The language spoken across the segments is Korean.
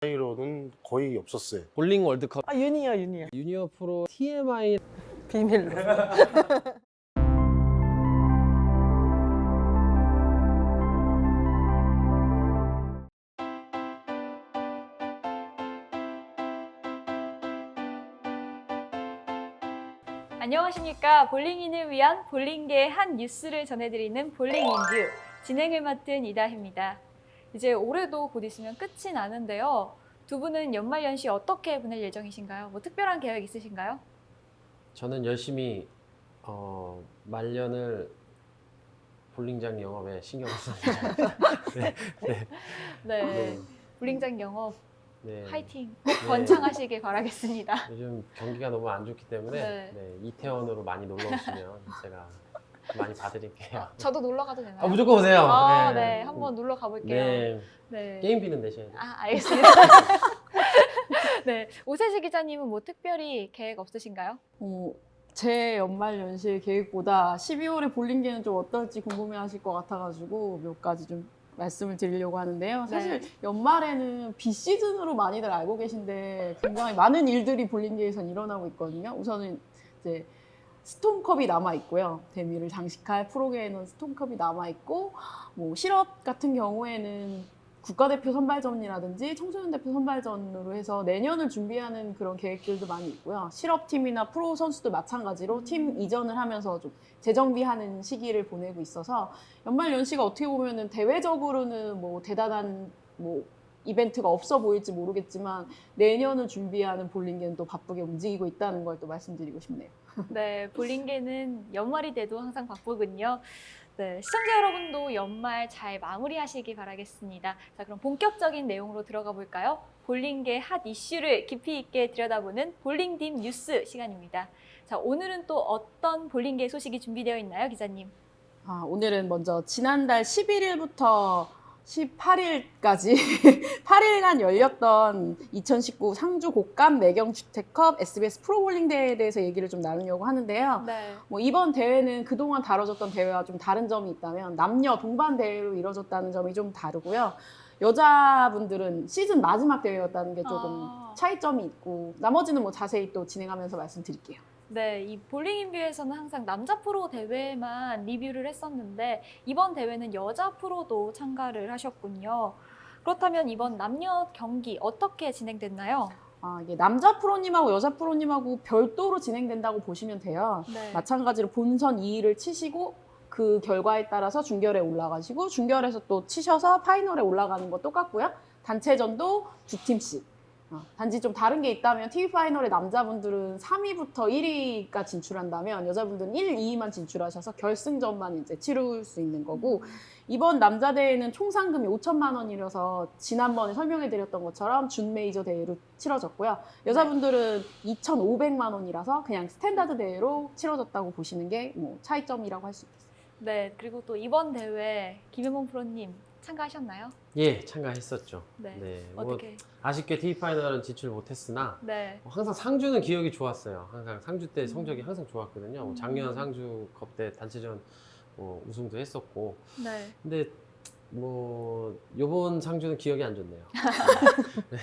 사이로는 거의 없었어요. 볼링 월드컵 아, 유니어. 유니어 프로 TMI 비밀로. 안녕하십니까. 볼링인을 위한 볼링계의 한 뉴스를 전해드리는 볼링인뷰 진행을 맡은 이다희입니다. 이제 올해도 곧 있으면 끝이 나는데요. 두 분은 연말연시 어떻게 보낼 예정이신가요? 뭐 특별한 계획 있으신가요? 저는 열심히 말년을 볼링장 영업에 신경을 씁니다. 네, 네, 네, 볼링장 영업 네. 화이팅 꼭 번창하시길 바라겠습니다. 요즘 경기가 너무 안 좋기 때문에 네. 네, 이태원으로 많이 놀러 오시면 제가 많이 봐드릴게요. 저도 놀러 가도 되나요? 아, 무조건 오세요. 아, 네. 한번 놀러 가볼게요. 네. 네. 게임비는 내셔야 돼요. 아, 알겠습니다. 네, 오세시 기자님은 뭐 특별히 계획 없으신가요? 제 연말 연시 계획보다 12월에 볼링계는 좀 어떨지 궁금해하실 것 같아가지고 몇 가지 좀 말씀을 드리려고 하는데요. 사실 연말에는 비시즌으로 많이들 알고 계신데 굉장히 많은 일들이 볼링계에선 일어나고 있거든요. 우선은 이제 스톰컵이 남아 있고요. 대미를 장식할 프로계에는 스톰컵이 남아 있고, 뭐 실업 같은 경우에는 국가대표 선발전이라든지 청소년 대표 선발전으로 해서 내년을 준비하는 그런 계획들도 많이 있고요. 실업팀이나 프로 선수도 마찬가지로 팀 이전을 하면서 좀 재정비하는 시기를 보내고 있어서 연말 연시가 어떻게 보면은 대외적으로는 뭐 대단한 뭐 이벤트가 없어 보일지 모르겠지만 내년을 준비하는 볼링계는 또 바쁘게 움직이고 있다는 걸 또 말씀드리고 싶네요. 네, 볼링계는 연말이 돼도 항상 바쁘군요. 네, 시청자 여러분도 연말 잘 마무리하시기 바라겠습니다. 자, 그럼 본격적인 내용으로 들어가 볼까요? 볼링계 핫 이슈를 깊이 있게 들여다보는 볼링딥 뉴스 시간입니다. 자, 오늘은 또 어떤 볼링계 소식이 준비되어 있나요, 기자님? 오늘은 먼저 지난달 11일부터 18일까지 8일간 열렸던 2019 상주 곡감 매경주택컵 SBS 프로볼링 대회에 대해서 얘기를 좀 나누려고 하는데요. 네. 뭐 이번 대회는 그동안 다뤄졌던 대회와 좀 다른 점이 있다면 남녀 동반 대회로 이뤄졌다는 점이 좀 다르고요. 여자분들은 시즌 마지막 대회였다는 게 조금 차이점이 있고 나머지는 뭐 자세히 또 진행하면서 말씀드릴게요. 네, 이 볼링인뷰에서는 항상 남자 프로 대회만 리뷰를 했었는데 이번 대회는 여자 프로도 참가를 하셨군요. 그렇다면 이번 남녀 경기 어떻게 진행됐나요? 이게 남자 프로님하고 여자 프로님하고 별도로 진행된다고 보시면 돼요. 네. 마찬가지로 본선 2위를 치시고 그 결과에 따라서 준결에 올라가시고 준결에서 또 치셔서 파이널에 올라가는 거 똑같고요. 단체전도 두 팀씩. 단지 좀 다른 게 있다면 TV 파이널에 남자분들은 3위부터 1위가 진출한다면 여자분들은 1, 2위만 진출하셔서 결승전만 이제 치를 수 있는 거고 이번 남자 대회는 총 상금이 5천만 원이라서 지난번에 설명해 드렸던 것처럼 준 메이저 대회로 치러졌고요. 여자분들은 2,500만 원이라서 그냥 스탠다드 대회로 치러졌다고 보시는 게 뭐 차이점이라고 할 수 있겠습니다. 네, 그리고 또 이번 대회 김현범 프로님 참가하셨나요? 예, 참가했었죠. 네. 뭐 어떻게? 아쉽게 TV 파이널은 진출 못했으나 네. 항상 상주는 기억이 좋았어요. 항상 상주 때 성적이 항상 좋았거든요. 뭐 작년 상주컵 때 단체전 우승도 했었고. 네. 근데 뭐 요번 상주는 기억이 안 좋네요. 네.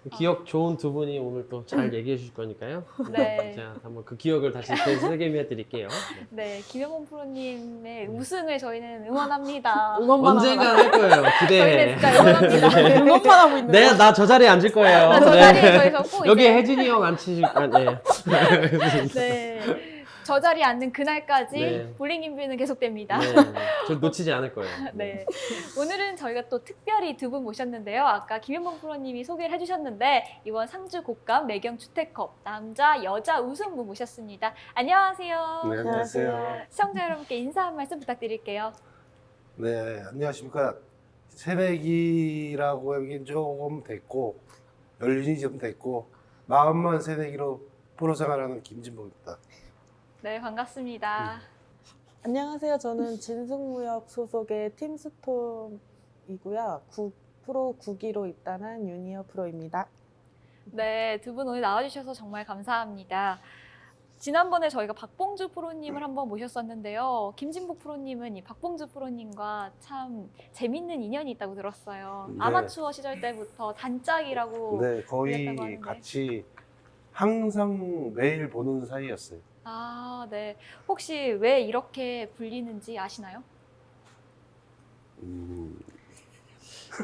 네. 기억 좋은 두 분이 오늘 또 잘 얘기해 주실 거니까요. 네. 제가 한번 그 기억을 다시 되새김해 드릴게요. 네, 김현범 프로님의 우승을 저희는 응원합니다. 응원만 언젠가 할 거예요. 저희는 기대해. 진짜 응원합니다. 응원만 하고 있는 네, 나 저 자리에 앉을 거예요. 저 자리에 저희서 꼭 여기 이제 혜진이 형 앉히실 거 네. 네, 저 자리에 앉는 그날까지 네. 볼링인뷰는 계속됩니다. 네, 저 놓치지 않을 거예요. 네. 오늘은 저희가 또 특별히 두 분 모셨는데요. 아까 김현범 프로님이 소개를 해주셨는데 이번 상주 곡감 매경 주택컵 남자 여자 우승부 모셨습니다. 안녕하세요. 네, 안녕하세요. 시청자 여러분께 인사 한 말씀 부탁드릴게요. 네, 안녕하십니까. 새내기라고 하긴 조금 됐고 연륜이 좀 됐고 마음만 새내기로 프로 생활하는 김진봉입니다. 네, 반갑습니다. 안녕하세요. 저는 진숙무역 소속의 팀스톰이고요. 프로 9기로 입단한 유니어 프로입니다. 네, 두 분 오늘 나와주셔서 정말 감사합니다. 지난번에 저희가 박봉주 프로님을 한번 모셨었는데요. 김진복 프로님은 이 박봉주 프로님과 참 재밌는 인연이 있다고 들었어요. 네. 아마추어 시절 때부터 단짝이라고. 네, 거의 그랬다고 하는데. 같이 항상 매일 보는 사이였어요. 아, 네. 혹시 왜 이렇게 불리는지 아시나요?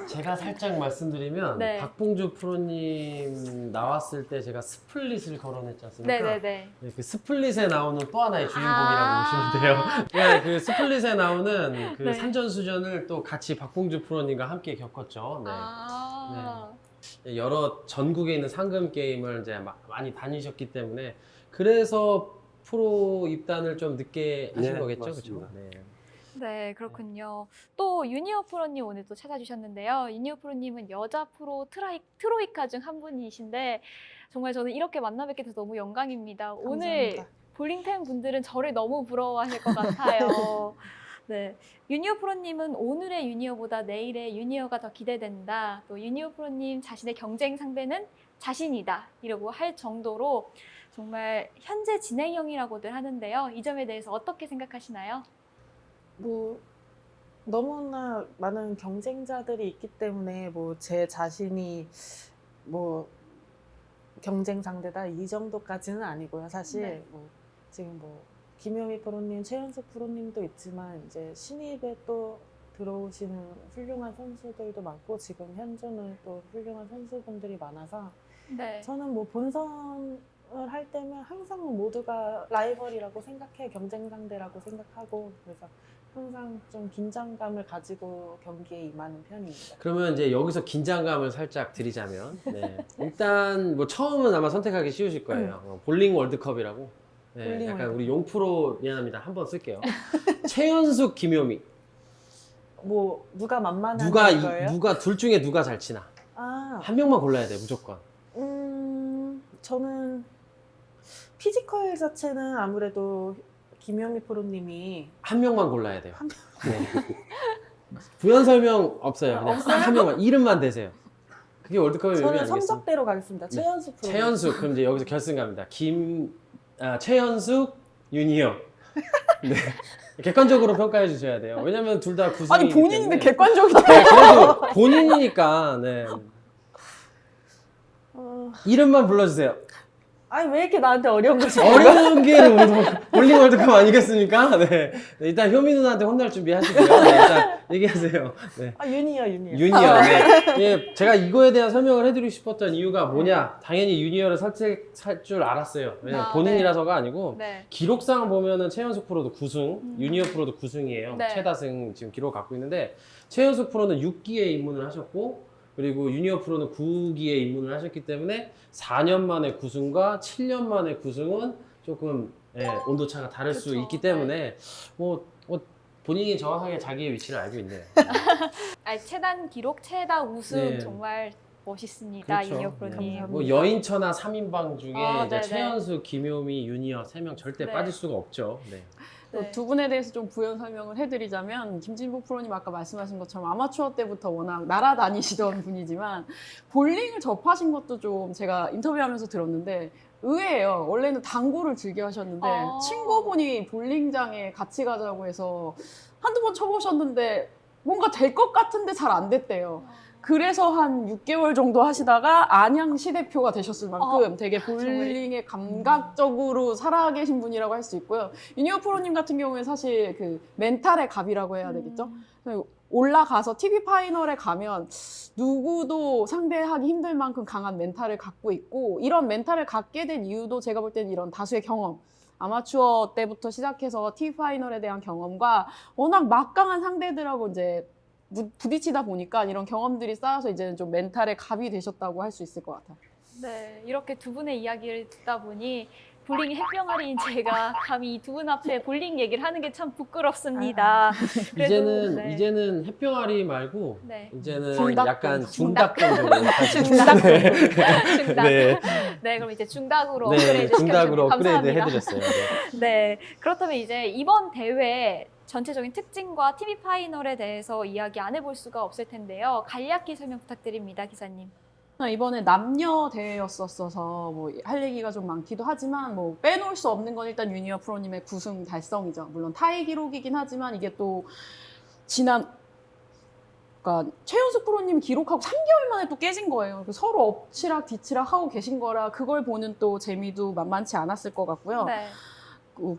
제가 살짝 말씀드리면 네. 박봉주 프로님 나왔을 때 제가 스플릿을 거론했지 않습니까? 네네네. 네, 그 스플릿에 나오는 또 하나의 주인공이라고 아. 보시면 돼요. 네, 그 스플릿에 나오는 그 네. 산전수전을 또 같이 박봉주 프로님과 함께 겪었죠. 네. 아. 여러 전국에 있는 상금 게임을 이제 많이 다니셨기 때문에 그래서 프로 입단을 좀 늦게 하신 네, 거겠죠, 맞습니다. 그렇죠? 네. 네, 그렇군요. 또 유니어 프로님 오늘 또 찾아주셨는데요. 유니어 프로님은 여자 프로 트로이카 중 한 분이신데 정말 저는 이렇게 만나 뵙게 돼서 너무 영광입니다. 오늘 감사합니다. 볼링 팬 분들은 저를 너무 부러워하실 것 같아요. 네, 유니어 프로님은 오늘의 유니어보다 내일의 유니어가 더 기대된다. 또 유니어 프로님 자신의 경쟁 상대는 자신이다. 이라고 할 정도로 정말 현재 진행형이라고들 하는데요. 이 점에 대해서 어떻게 생각하시나요? 뭐 너무나 많은 경쟁자들이 있기 때문에 뭐 제 자신이 뭐 경쟁 상대다 이 정도까지는 아니고요. 사실 네. 뭐 지금 뭐 김효미 프로님, 최연숙 프로님도 있지만 이제 신입에 또 들어오시는 훌륭한 선수들도 많고 지금 현존은 또 훌륭한 선수분들이 많아서 네. 저는 뭐 본선을 할 때면 항상 모두가 라이벌이라고 생각해 경쟁 상대라고 생각하고 그래서 항상 좀 긴장감을 가지고 경기에 임하는 편입니다. 그러면 이제 여기서 긴장감을 살짝 드리자면 네. 일단 뭐 처음은 아마 선택하기 쉬우실 거예요. 볼링 월드컵이라고. 네, 볼링 약간 월드컵. 우리 용프로 미안합니다. 한번 쓸게요. 최연숙, 김효미. 뭐 누가 만만한 누가 거예요? 누가 둘 중에 누가 잘 치나? 아, 한 명만 골라야 돼 무조건. 저는 피지컬 자체는 아무래도 김효미 프로님이 한 명만 골라야 돼요. 네. 부연 설명 없어요. 그냥 한 명만 이름만 대세요. 그게 월드컵의 묘미 저는 아니겠습니까? 성적대로 가겠습니다. 네. 최연숙 프로님. 최연숙 그럼 이제 여기서 결승 갑니다. 최연숙 유니어. 네. 객관적으로 평가해 주셔야 돼요. 왜냐면 둘 다 구승이기 아니 본인인데 때문에. 객관적이다. 네, 그래도 본인이니까 네. 어, 이름만 불러주세요. 아니 왜 이렇게 나한테 어려운 거지? 어려운 게 볼링 월드컵 아니겠습니까? 네. 네, 일단 효미 누나한테 혼날 준비하시고요. 네, 일단 얘기하세요. 네. 아 유니어. 유니어. 네. 예, 제가 이거에 대한 설명을 해드리고 싶었던 이유가 뭐냐? 당연히 유니어를 선택할 줄 알았어요. 왜냐면 아, 본인이라서가 아니고 네. 기록상 보면은 최연숙 프로도 9승, 유니어 프로도 9승이에요. 네. 최다승 지금 기록 갖고 있는데 최연숙 프로는 6기에 입문을 하셨고 그리고 유니어 프로는 9기에 입문을 하셨기 때문에 4년 만에 9승과 7년 만에 9승은 조금 온도차가 다를 수 그쵸. 있기 때문에 뭐 본인이 정확하게 자기의 위치를 알고 있네요. 아니, 최단 기록, 최다 우승 네. 정말 멋있습니다. 그렇죠. 유니어 프로님. 감사합니다. 뭐 여인천하 3인방 중에 아, 이제 네네. 최연수, 김효미, 유니어 3명 절대 네. 빠질 수가 없죠. 네. 네. 두 분에 대해서 좀 부연 설명을 해드리자면 김진복 프로님 아까 말씀하신 것처럼 아마추어 때부터 워낙 날아다니시던 분이지만 볼링을 접하신 것도 좀 제가 인터뷰하면서 들었는데 의외예요. 원래는 당구를 즐겨 하셨는데 아. 친구분이 볼링장에 같이 가자고 해서 한두 번 쳐보셨는데 뭔가 될 것 같은데 잘 안 됐대요. 그래서 한 6개월 정도 하시다가 안양시 대표가 되셨을 만큼 되게 볼링에 감각적으로 살아계신 분이라고 할 수 있고요. 유니어 프로님 같은 경우에 사실 그 멘탈의 갑이라고 해야 되겠죠. 올라가서 TV 파이널에 가면 누구도 상대하기 힘들 만큼 강한 멘탈을 갖고 있고 이런 멘탈을 갖게 된 이유도 제가 볼 때는 이런 다수의 경험 아마추어 때부터 시작해서 TV 파이널에 대한 경험과 워낙 막강한 상대들하고 이제 부딪히다 보니까 이런 경험들이 쌓여서 이제는 좀 멘탈의 갑이 되셨다고 할 수 있을 것 같아요. 네, 이렇게 두 분의 이야기를 듣다 보니 볼링 햇병아리인 제가 감히 이 두 분 앞에 볼링 얘기를 하는 게 참 부끄럽습니다. 그래도, 네. 이제는 햇병아리 말고 네. 이제는 중닭 약간 중닭. 중닭 정도로 중닭. 네. 중닭. 네. 네, 그럼 이제 중닭으로 네, 업그레이드 중닭으로 시켜주시면 업그레이드 감사합니다. 해드렸어요. 네. 네, 그렇다면 이제 이번 대회 전체적인 특징과 TV 파이널에 대해서 이야기 안 해볼 수가 없을 텐데요. 간략히 설명 부탁드립니다, 기사님. 이번에 남녀 대회였었어서 뭐 할 얘기가 좀 많기도 하지만 뭐 빼놓을 수 없는 건 일단 유니어 프로님의 9승 달성이죠. 물론 타이 기록이긴 하지만 이게 또 지난 그러니까 최윤숙 프로님 기록하고 3개월 만에 또 깨진 거예요. 서로 엎치락 뒤치락 하고 계신 거라 그걸 보는 또 재미도 만만치 않았을 것 같고요. 네.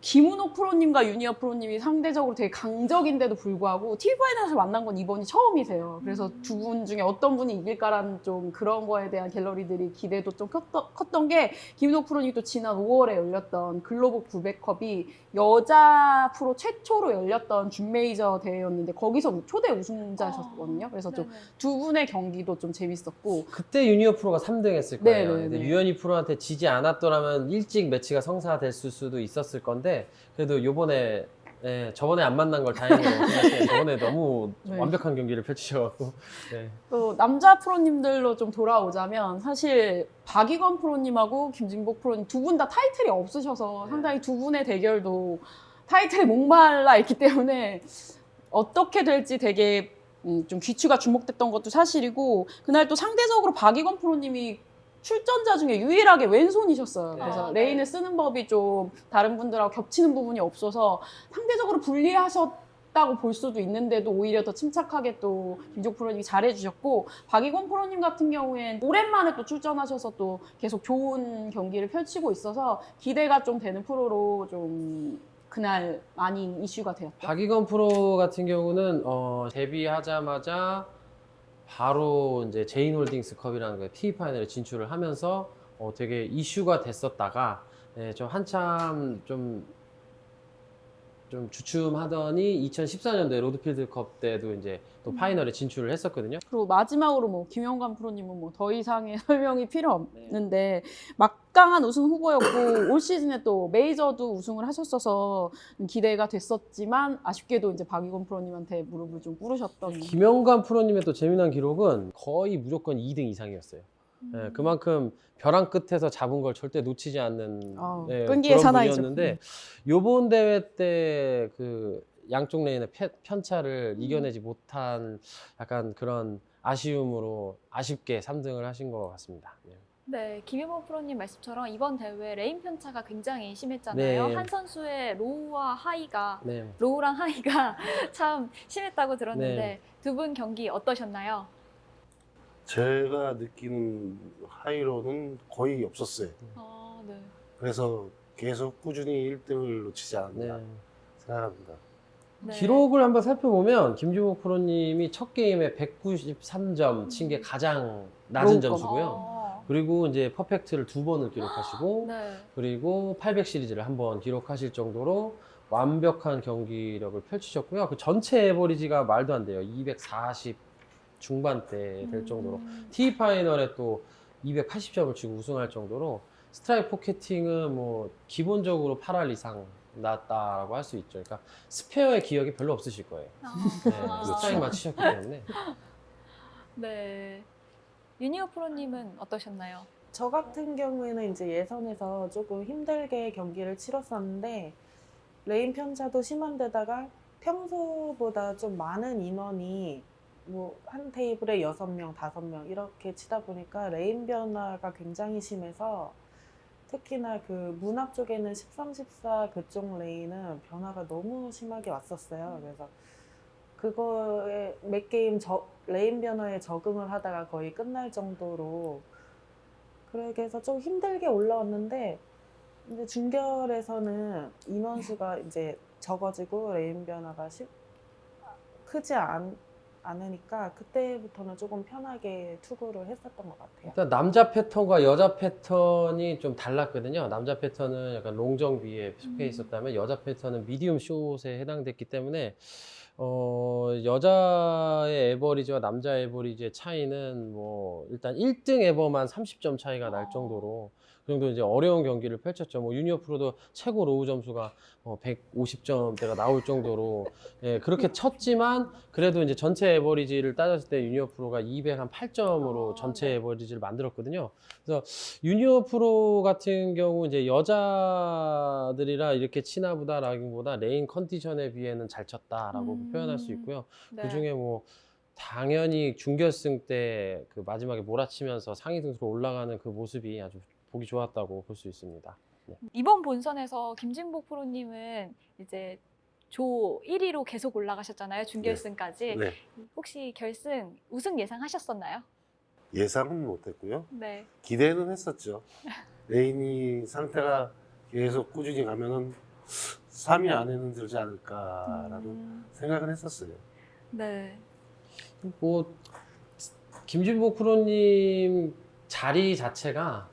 김은옥 프로님과 유니어 프로님이 상대적으로 되게 강적인데도 불구하고 TV에서 만난 건 이번이 처음이세요. 그래서 두 분 중에 어떤 분이 이길까라는 좀 그런 거에 대한 갤러리들이 기대도 좀 컸던 게 김은옥 프로님이 또 지난 5월에 열렸던 글로벌 900컵이 여자 프로 최초로 열렸던 준 메이저 대회였는데 거기서 초대 우승자셨거든요. 그래서 좀 네네. 두 분의 경기도 좀 재밌었고 그때 유니어 프로가 3등 했을 거예요. 네네네. 근데 유연이 프로한테 지지 않았더라면 일찍 매치가 성사됐을 수도 있었을 건데 그래도 요번에 저번에 안 만난 걸 다행으로 생각해요. 저번에 너무 네. 완벽한 경기를 펼치셔갖고 네. 또 남자 프로님들로 좀 돌아오자면 사실 박희건 프로님하고 김진복 프로님 두 분 다 타이틀이 없으셔서 상당히 두 분의 대결도 타이틀에 목말라 있기 때문에 어떻게 될지 되게 좀 귀추가 주목됐던 것도 사실이고 그날 또 상대적으로 박희건 프로님이 출전자 중에 유일하게 왼손이셨어요. 그래서 네. 레인을 쓰는 법이 좀 다른 분들하고 겹치는 부분이 없어서 상대적으로 불리하셨다고 볼 수도 있는데도 오히려 더 침착하게 또 김종 프로님이 잘해주셨고 박희건 프로님 같은 경우엔 오랜만에 또 출전하셔서 또 계속 좋은 경기를 펼치고 있어서 기대가 좀 되는 프로로 좀 그날 많이 이슈가 되었죠. 박희건 프로 같은 경우는 데뷔하자마자 바로 이제 제인홀딩스컵이라는 그 TV 파이널에 진출을 하면서 되게 이슈가 됐었다가 좀 한참 좀 주춤하더니 2014년도에 로드필드컵 때도 이제 또 파이널에 진출을 했었거든요. 그리고 마지막으로 뭐 김영관 프로님은 뭐 더 이상의 설명이 필요 없는데 막강한 우승 후보였고 올 시즌에 또 메이저도 우승을 하셨어서 기대가 됐었지만 아쉽게도 이제 박희건 프로님한테 무릎을 좀 꿇으셨던 김영관 프로님의 또 재미난 기록은 거의 무조건 2등 이상이었어요. 그만큼 벼랑 끝에서 잡은 걸 절대 놓치지 않는 끈기의 그런 사나이죠. 분이었는데 요번 대회 때 그 양쪽 레인의 편차를 이겨내지 못한 약간 그런 아쉬움으로 아쉽게 3등을 하신 것 같습니다. 네, 김효범 프로님 말씀처럼 이번 대회 레인 편차가 굉장히 심했잖아요. 네. 한 선수의 로우와 하이가 네. 로우랑 하이가 참 심했다고 들었는데 네. 두 분 경기 어떠셨나요? 제가 느끼는 하이로는 거의 없었어요. 네. 그래서 계속 꾸준히 1등을 놓치지 않았나 네. 생각합니다. 네. 기록을 한번 살펴보면 김주목 프로님이 첫 게임에 193점 친 게 가장 낮은 로우급. 점수고요. 그리고 이제 퍼펙트를 2번을 기록하시고 네. 그리고 800 시리즈를 한 번 기록하실 정도로 완벽한 경기력을 펼치셨고요. 그 전체 에버리지가 말도 안 돼요. 240 중반대 될 정도로 TV 파이널에 또 280점을 치고 우승할 정도로 스트라이크 포켓팅은 뭐 기본적으로 8할 이상 났다라고 할 수 있죠. 그러니까 스페어의 기억이 별로 없으실 거예요. 네, 스트라이크만 치셨기 때문에. 네. 유니어 프로님은 어떠셨나요? 저 같은 경우에는 이제 예선에서 조금 힘들게 경기를 치렀었는데 레인 편차도 심한 데다가 평소보다 좀 많은 인원이 뭐 한 테이블에 6명, 5명 이렇게 치다 보니까 레인 변화가 굉장히 심해서 특히나 그 문 앞쪽에는 13, 14 그쪽 레인은 변화가 너무 심하게 왔었어요. 그래서 그거에 몇 게임 레인 변화에 적응을 하다가 거의 끝날 정도로 그렇게 해서 좀 힘들게 올라왔는데 이제 준결에서는 인원수가 이제 적어지고 레인 변화가 크지 않으니까 그때부터는 조금 편하게 투구를 했었던 것 같아요. 일단 남자 패턴과 여자 패턴이 좀 달랐거든요. 남자 패턴은 약간 롱정비에 속해 있었다면 여자 패턴은 미디움 숏에 해당됐기 때문에 여자의 에버리지와 남자 에버리지의 차이는 뭐 일단 1등 에버만 30점 차이가 날 정도로 그 정도 이제 어려운 경기를 펼쳤죠. 뭐 유니어 프로도 최고 로우 점수가 150점대가 나올 정도로 그렇게 쳤지만 그래도 이제 전체 에버리지를 따졌을 때 유니어 프로가 208점으로 전체 에버리지를 만들었거든요. 그래서 유니어 프로 같은 경우 이제 여자들이라 이렇게 치나 보다라기보다 레인 컨디션에 비해는 잘 쳤다라고 표현할 수 있고요. 네. 그 중에 뭐 당연히 준결승 때 그 마지막에 몰아치면서 상위 등수로 올라가는 그 모습이 아주 보기 좋았다고 볼 수 있습니다. 이번 본선에서 김진복 프로님은 이제 조 1위로 계속 올라가셨잖아요. 준결승까지. 네. 혹시 결승 우승 예상하셨었나요? 예상은 못했고요. 네. 기대는 했었죠. 레인이 상태가 계속 꾸준히 가면은 3위 안에는 들지 않을까라는 생각은 했었어요. 네. 뭐 김진복 프로님 자리 자체가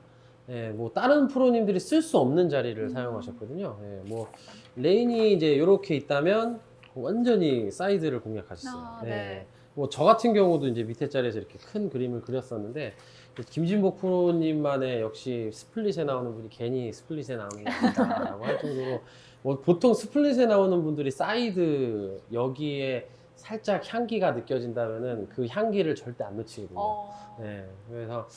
뭐 다른 프로님들이 쓸 수 없는 자리를 사용하셨거든요. 뭐 레인이 이제 이렇게 있다면 완전히 사이드를 공략하셨어요. 아, 네. 뭐 저 같은 경우도 이제 밑에 자리에서 이렇게 큰 그림을 그렸었는데 김진복 프로님만의 역시 스플릿에 나오는 분이 괜히 스플릿에 나오는 게 아니다라고 할 정도로 뭐 보통 스플릿에 나오는 분들이 사이드 여기에 살짝 향기가 느껴진다면은 그 향기를 절대 안 놓치거든요. 네, 그래서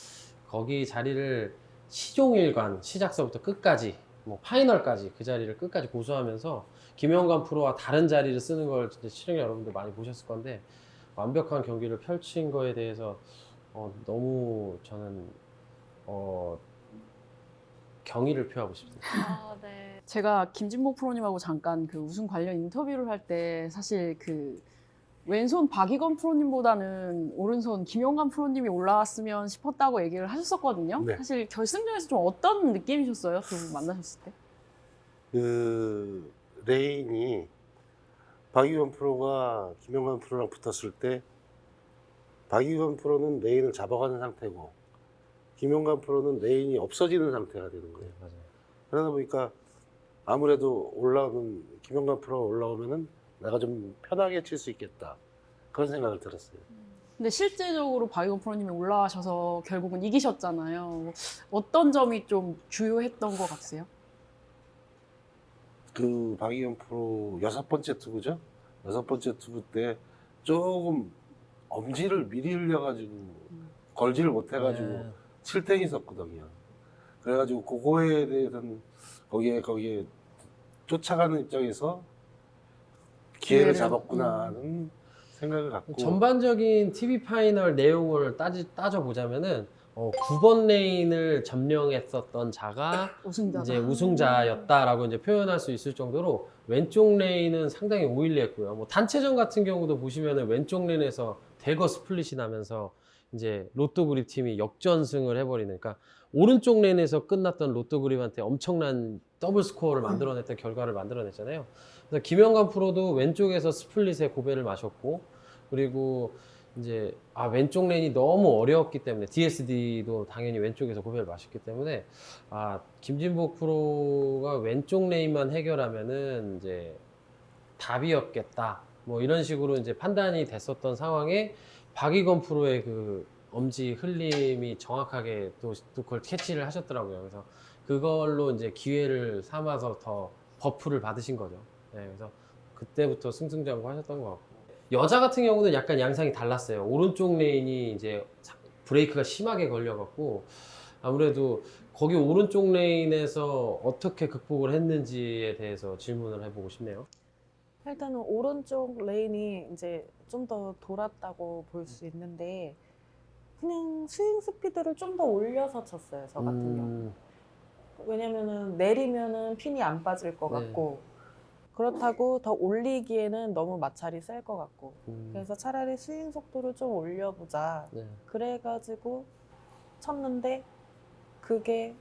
거기 자리를 시종일관 시작서부터 끝까지 뭐 파이널까지 그 자리를 끝까지 고수하면서 김영관 프로와 다른 자리를 쓰는 걸 진짜 시청자 여러분들 많이 보셨을 건데 완벽한 경기를 펼친 거에 대해서 너무 저는 경의를 표하고 싶습니다. 아, 네. 제가 김진복 프로님하고 잠깐 그 우승 관련 인터뷰를 할 때 사실 그 왼손 박희건 프로님보다는 오른손 김영관 프로님이 올라왔으면 싶었다고 얘기를 하셨었거든요. 네. 사실 결승전에서 좀 어떤 느낌이셨어요? 두 분 만나셨을 때? 그 레인이 박희건 프로가 김영관 프로랑 붙었을 때 박희건 프로는 레인을 잡아가는 상태고 김영관 프로는 레인이 없어지는 상태가 되는 거예요. 맞아요. 그러다 보니까 아무래도 올라오면 김영관 프로가 올라오면은 내가 좀 편하게 칠 수 있겠다 그런 생각을 들었어요. 근데 실제적으로 박희건 프로님이 올라가셔서 결국은 이기셨잖아요. 어떤 점이 좀 주요했던 것 같으세요? 그 박희건 프로 6번째 투구죠. 6번째 투구 때 조금 엄지를 미리 흘려가지고 걸지를 못해가지고 네. 7땡이 있었거든요. 그래가지고 그거에 대해서는 거기에 쫓아가는 입장에서 기회를 잡았구나 하는 생각을 갖고 전반적인 TV 파이널 내용을 따져보자면은 9번 레인을 점령했었던 자가 우승자. 이제 우승자였다라고 이제 표현할 수 있을 정도로 왼쪽 레인은 상당히 오일리했고요. 뭐 단체전 같은 경우도 보시면은 왼쪽 레인에서 대거 스플릿이 나면서 이제 로또 그립 팀이 역전승을 해버리니까 오른쪽 레인에서 끝났던 로또 그립한테 엄청난 더블 스코어를 만들어냈던 결과를 만들어냈잖아요. 그래서 김영관 프로도 왼쪽에서 스플릿에 고배를 마셨고 그리고 이제 왼쪽 레인이 너무 어려웠기 때문에 DSD도 당연히 왼쪽에서 고배를 마셨기 때문에 김진복 프로가 왼쪽 레인만 해결하면은 이제 답이었겠다 뭐 이런 식으로 이제 판단이 됐었던 상황에 박희건 프로의 그 엄지 흘림이 정확하게 또 그걸 캐치를 하셨더라고요. 그래서 그걸로 이제 기회를 삼아서 더 버프를 받으신 거죠. 네, 그래서 그때부터 승승장구하셨던 것 같고 여자 같은 경우는 약간 양상이 달랐어요. 오른쪽 레인이 이제 브레이크가 심하게 걸려갖고 아무래도 거기 오른쪽 레인에서 어떻게 극복을 했는지에 대해서 질문을 해보고 싶네요. 일단은 오른쪽 레인이 이제 좀 더 돌았다고 볼 수 있는데 그냥 스윙 스피드를 좀 더 올려서 쳤어요, 저 같은 경우. 왜냐면은 내리면은 핀이 안 빠질 것 네. 같고 그렇다고 더 올리기에는 너무 마찰이 셀 것 같고 그래서 차라리 스윙 속도를 좀 올려보자 네. 그래가지고 쳤는데 그게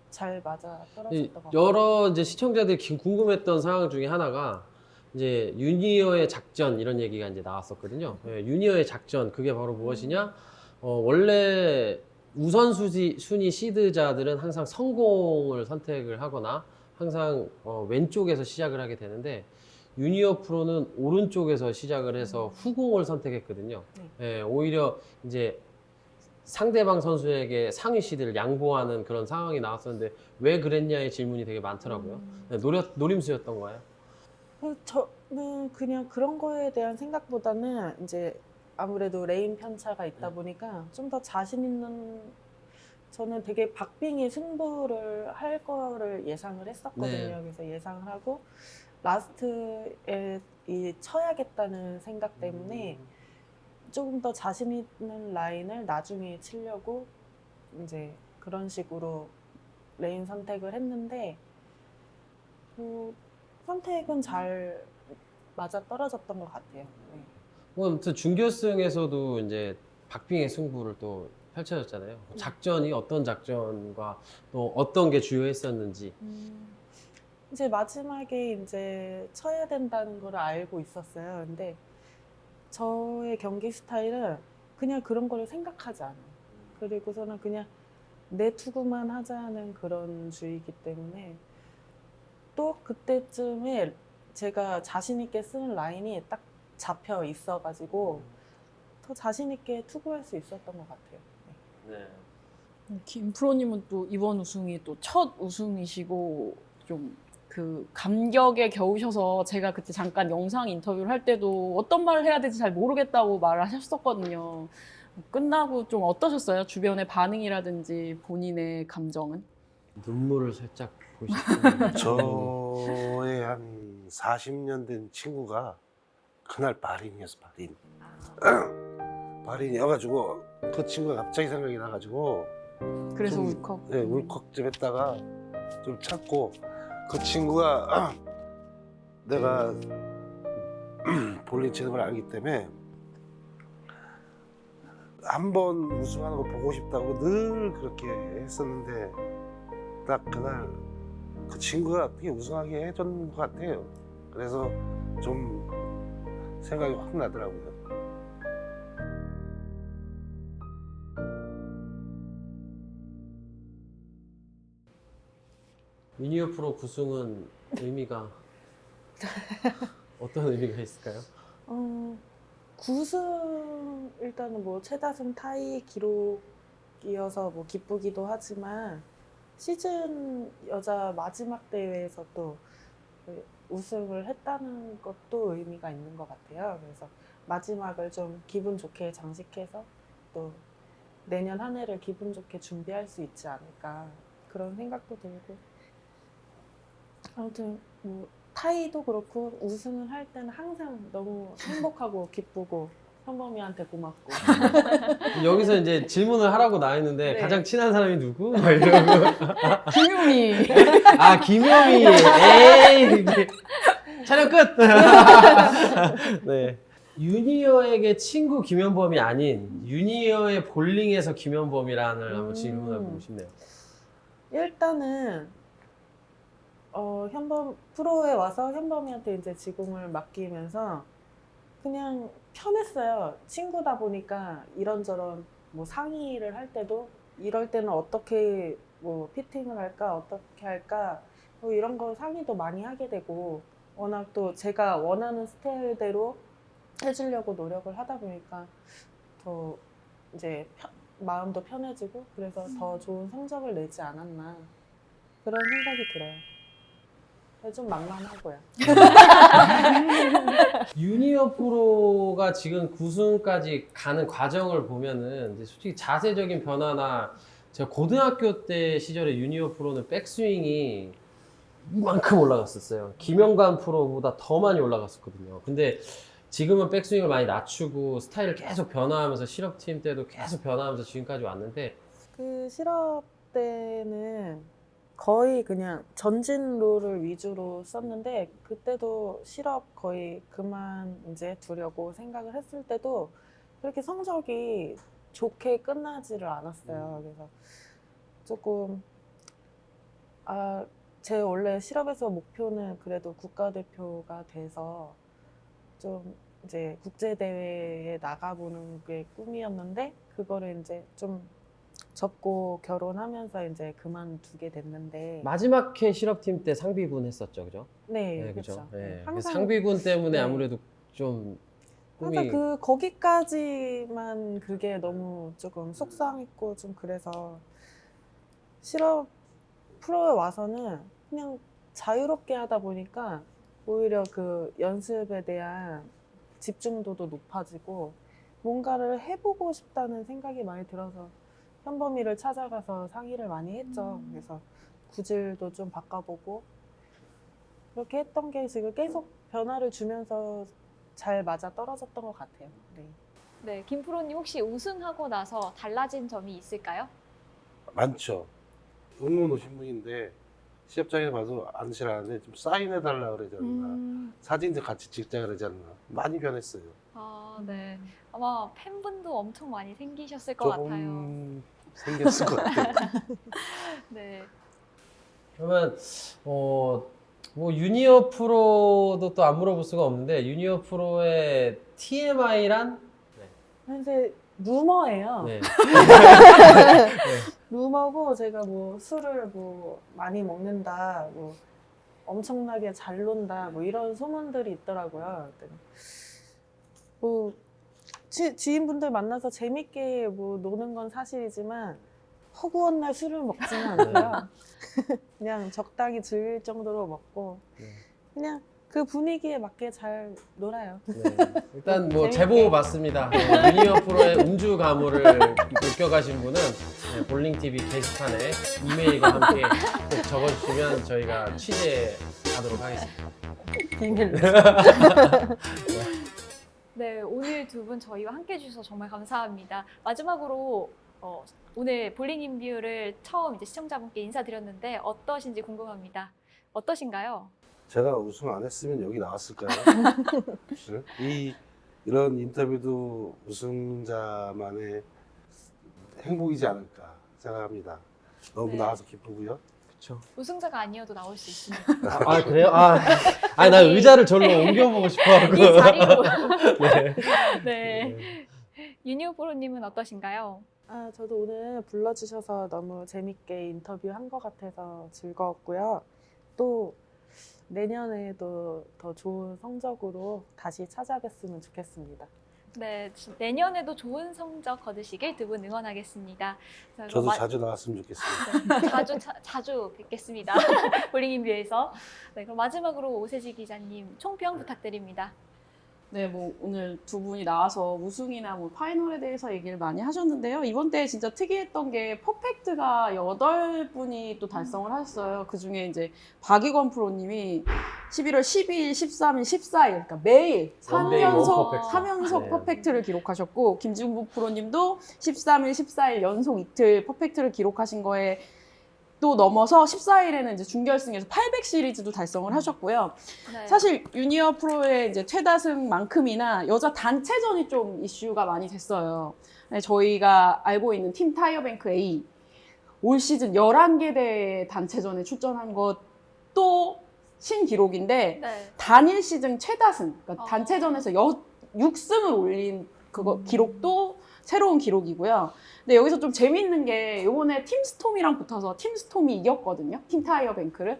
잘 맞아 떨어졌던 것 같고 여러 이제 시청자들이 궁금했던 상황 중에 하나가 이제 유니어의 작전 이런 얘기가 이제 나왔었거든요. 유니어의 작전 그게 바로 무엇이냐? 원래 순위 시드자들은 항상 성공을 선택을 하거나 항상 왼쪽에서 시작을 하게 되는데 유니어 프로는 오른쪽에서 시작을 해서 후공을 선택했거든요. 오히려 이제 상대방 선수에게 상위 시드를 양보하는 그런 상황이 나왔었는데 왜 그랬냐의 질문이 되게 많더라고요. 노림수였던 거예요? 저는 그냥 그런 거에 대한 생각보다는 이제 아무래도 레인 편차가 있다 보니까 좀 더 자신 있는 저는 되게 박빙의 승부를 할 거를 예상을 했었거든요. 네. 그래서 예상을 하고 라스트에 쳐야겠다는 생각 때문에 조금 더 자신 있는 라인을 나중에 치려고 이제 그런 식으로 레인 선택을 했는데 선택은 잘 맞아 떨어졌던 것 같아요. 네. 뭐 아무튼 준결승에서도 이제 박빙의 승부를 또 펼쳐졌잖아요. 작전이 어떤 작전과 또 어떤 게 주요했었는지. 이제 마지막에 이제 쳐야 된다는 걸 알고 있었어요. 근데 저의 경기 스타일은 그냥 그런 거를 생각하지 않아요. 그리고서는 그냥 내 투구만 하자는 그런 주의이기 때문에 또 그때쯤에 제가 자신 있게 쓰는 라인이 딱 잡혀 있어가지고 더 자신 있게 투구할 수 있었던 것 같아요. 네. 김 프로님은 또 이번 우승이 또 첫 우승이시고 좀 그 감격에 겨우셔서 제가 그때 잠깐 영상 인터뷰를 할 때도 어떤 말을 해야 될지 잘 모르겠다고 말을 하셨었거든요. 끝나고 좀 어떠셨어요? 주변의 반응이라든지 본인의 감정은? 눈물을 살짝 보시고. 저의 한 40년 된 친구가 그날 발인이었어, 발인. 발인이어가지고 그 친구가 갑자기 생각이 나가지고 그래서 좀, 울컥. 네, 울컥 좀 했다가 좀 참고 그 친구가 내가 볼링 치는 걸 알기 때문에 한 번 우승하는 거 보고 싶다고 늘 그렇게 했었는데 딱 그날 그 친구가 어떻게 우승하게 해준 것 같아요. 그래서 좀 생각이 확 나더라고요. 유니어 프로 9승은 의미가 어떤 의미가 있을까요? 9승 일단은 뭐 최다승 타이 기록이어서 뭐 기쁘기도 하지만 시즌 여자 마지막 대회에서 또 우승을 했다는 것도 의미가 있는 것 같아요. 그래서 마지막을 좀 기분 좋게 장식해서 또 내년 한 해를 기분 좋게 준비할 수 있지 않을까 그런 생각도 들고 아무튼 뭐 타이도 그렇고 우승을 할 때는 항상 너무 행복하고 기쁘고 현범이한테 고맙고 여기서 이제 질문을 하라고 나 했는데 네. 가장 친한 사람이 누구? 막 이러고. 김효미. 아, 김효미. 에이. 이게. 촬영 끝. 네. 유니어에게 친구 김현범이 아닌 유니어의 볼링에서 김현범이란을 한번 질문해 보고 싶네요. 일단은 현범 프로에 와서 현범이한테 이제 지공을 맡기면서 그냥 편했어요. 친구다 보니까 이런저런 뭐 상의를 할 때도 이럴 때는 어떻게 뭐 피팅을 할까 어떻게 할까 뭐 이런 거 상의도 많이 하게 되고 워낙 또 제가 원하는 스타일대로 해주려고 노력을 하다 보니까 더 이제 마음도 편해지고 그래서 더 좋은 성적을 내지 않았나 그런 생각이 들어요. 좀 막막하고요. 유니어 프로가 지금 9승까지 가는 과정을 보면은 이제 솔직히 자세적인 변화나 제가 고등학교 때 시절에 유니어 프로는 백스윙이 이만큼 올라갔었어요. 김영관 프로보다 더 많이 올라갔었거든요. 근데 지금은 백스윙을 많이 낮추고 스타일을 계속 변화하면서 실업팀 때도 계속 변화하면서 지금까지 왔는데 그 실업 때는 거의 그냥 전진 롤을 위주로 썼는데 그때도 실업 거의 그만 이제 두려고 생각을 했을 때도 그렇게 성적이 좋게 끝나지를 않았어요. 그래서 조금 제 원래 실업에서 목표는 그래도 국가대표가 돼서 좀 이제 국제대회에 나가보는 게 꿈이었는데 그거를 이제 좀 접고 결혼하면서 이제 그만두게 됐는데 마지막 해 실업팀 때 상비군 했었죠, 그죠? 네, 그죠. 그렇죠. 네. 항상 상비군 때문에 네. 아무래도 좀 꿈이 항상 거기까지만 그게 너무 조금 속상했고 좀 그래서 실업 프로에 와서는 그냥 자유롭게 하다 보니까 오히려 그 연습에 대한 집중도도 높아지고 뭔가를 해보고 싶다는 생각이 많이 들어서 현범이를 찾아가서 상의를 많이 했죠. 그래서 구질도 좀 바꿔보고 그렇게 했던 게 지금 계속 변화를 주면서 잘 맞아 떨어졌던 것 같아요. 네. 네, 김프로님 혹시 우승하고 나서 달라진 점이 있을까요? 많죠. 응원 오신 분인데 시합장에 봐서 안 싫어하는데 좀 사인해달라 그러지 않나. 사진도 같이 찍자 그러지 않나. 많이 변했어요. 아, 네. 아마 팬분도 엄청 많이 생기셨을 것 같아요. 조금 생겼을 것 같아요. 네. 그러면 뭐 유니어 프로도 또 안 물어볼 수가 없는데 유니어 프로의 TMI란? 현재 루머예요. 네. 루머고 제가 뭐 술을 뭐 많이 먹는다, 뭐 엄청나게 잘 논다, 뭐 이런 소문들이 있더라고요. 그랬더니 뭐 지인분들 만나서 재밌게 뭐 노는 건 사실이지만 허구한 날 술을 먹지는 않고요. 그냥 적당히 즐길 정도로 먹고 네. 그냥 그 분위기에 맞게 잘 놀아요. 네. 일단 뭐 재밌게. 제보 받습니다. 유니어 프로의 음주 가물을 느껴가신 분은 볼링TV 게시판에 이메일과 함께 꼭 적어주시면 저희가 취재하도록 하겠습니다. 비밀로. 네, 오늘 두 분 저희와 함께 해주셔서 정말 감사합니다. 마지막으로 오늘 볼링 인뷰를 처음 이제 시청자분께 인사드렸는데 어떠신지 궁금합니다. 어떠신가요? 제가 우승 안 했으면 여기 나왔을까요? 네? 이런 인터뷰도 우승자만의 행복이지 않을까 생각합니다. 너무 네. 나와서 기쁘고요. 그렇죠. 우승자가 아니어도 나올 수 있습니다. 아 그래요? 아니 나 의자를 절로 옮겨보고 싶어갖고. 이 자리로. 네. 네. 유니오 프로님은 어떠신가요? 아, 저도 오늘 불러주셔서 너무 재밌게 인터뷰한 것 같아서 즐거웠고요. 또 내년에도 더 좋은 성적으로 다시 찾아뵀으면 좋겠습니다. 네, 내년에도 좋은 성적 거두시길 두 분 응원하겠습니다. 자, 그럼 저도 자주 나왔으면 좋겠습니다. 네, 자주 뵙겠습니다. 볼링 인뷰에서. 네, 그럼 마지막으로 오세지 기자님 총평 부탁드립니다. 네, 뭐 오늘 두 분이 나와서 우승이나 뭐 파이널에 대해서 얘기를 많이 하셨는데요. 이번 대회 진짜 특이했던 게 퍼펙트가 8분이 또 달성을 하셨어요. 그중에 이제 박익원 프로님이 11월 12일, 13일, 14일 그러니까 매일 원데이 원 3연속 퍼펙트. 네. 퍼펙트를 기록하셨고 김진부 프로님도 13일, 14일 연속 이틀 퍼펙트를 기록하신 거에 또 넘어서 14일에는 이제 준결승에서 800 시리즈도 달성을 하셨고요. 네. 사실 유니어 프로의 이제 최다승만큼이나 여자 단체전이 좀 이슈가 많이 됐어요. 네, 저희가 알고 있는 팀 타이어뱅크 A 올 시즌 11개 대회 단체전에 출전한 것도 신기록인데 네. 단일 시즌 최다승, 그러니까 어. 단체전에서 6승을 올린 그거 기록도 새로운 기록이고요. 근데 여기서 좀 재밌는 게 이번에 팀스톰이랑 붙어서 팀스톰이 이겼거든요. 팀 타이어뱅크를.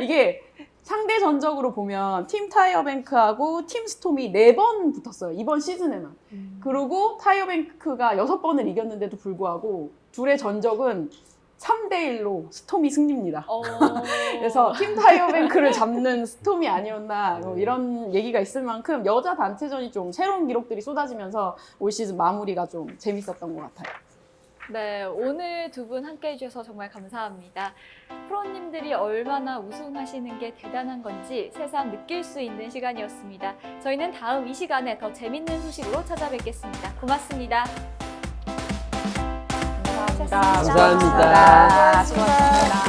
이게 상대 전적으로 보면 팀 타이어뱅크하고 팀스톰이 4번 붙었어요. 이번 시즌에만. 그리고 타이어뱅크가 6번을 이겼는데도 불구하고 둘의 전적은 3대1로 스톰이 승리입니다. 그래서 팀 타이어뱅크를 잡는 스톰이 아니었나 뭐 이런 얘기가 있을 만큼 여자 단체전이 좀 새로운 기록들이 쏟아지면서 올 시즌 마무리가 좀 재밌었던 것 같아요. 네, 오늘 두 분 함께 해주셔서 정말 감사합니다. 프로님들이 얼마나 우승하시는 게 대단한 건지 새삼 느낄 수 있는 시간이었습니다. 저희는 다음 이 시간에 더 재밌는 소식으로 찾아뵙겠습니다. 고맙습니다. 감사합니다. 수고하셨습니다.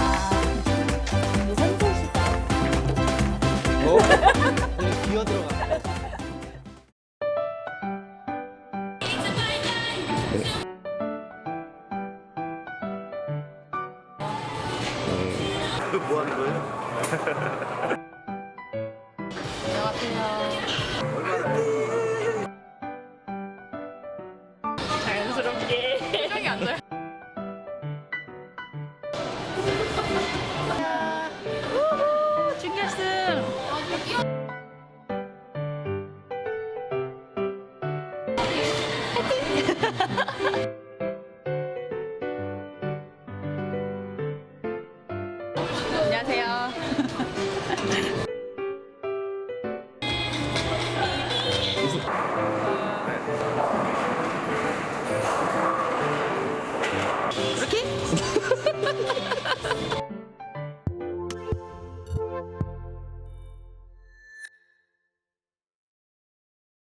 기어 들어가. 뭐 하는 거예요? 이렇게?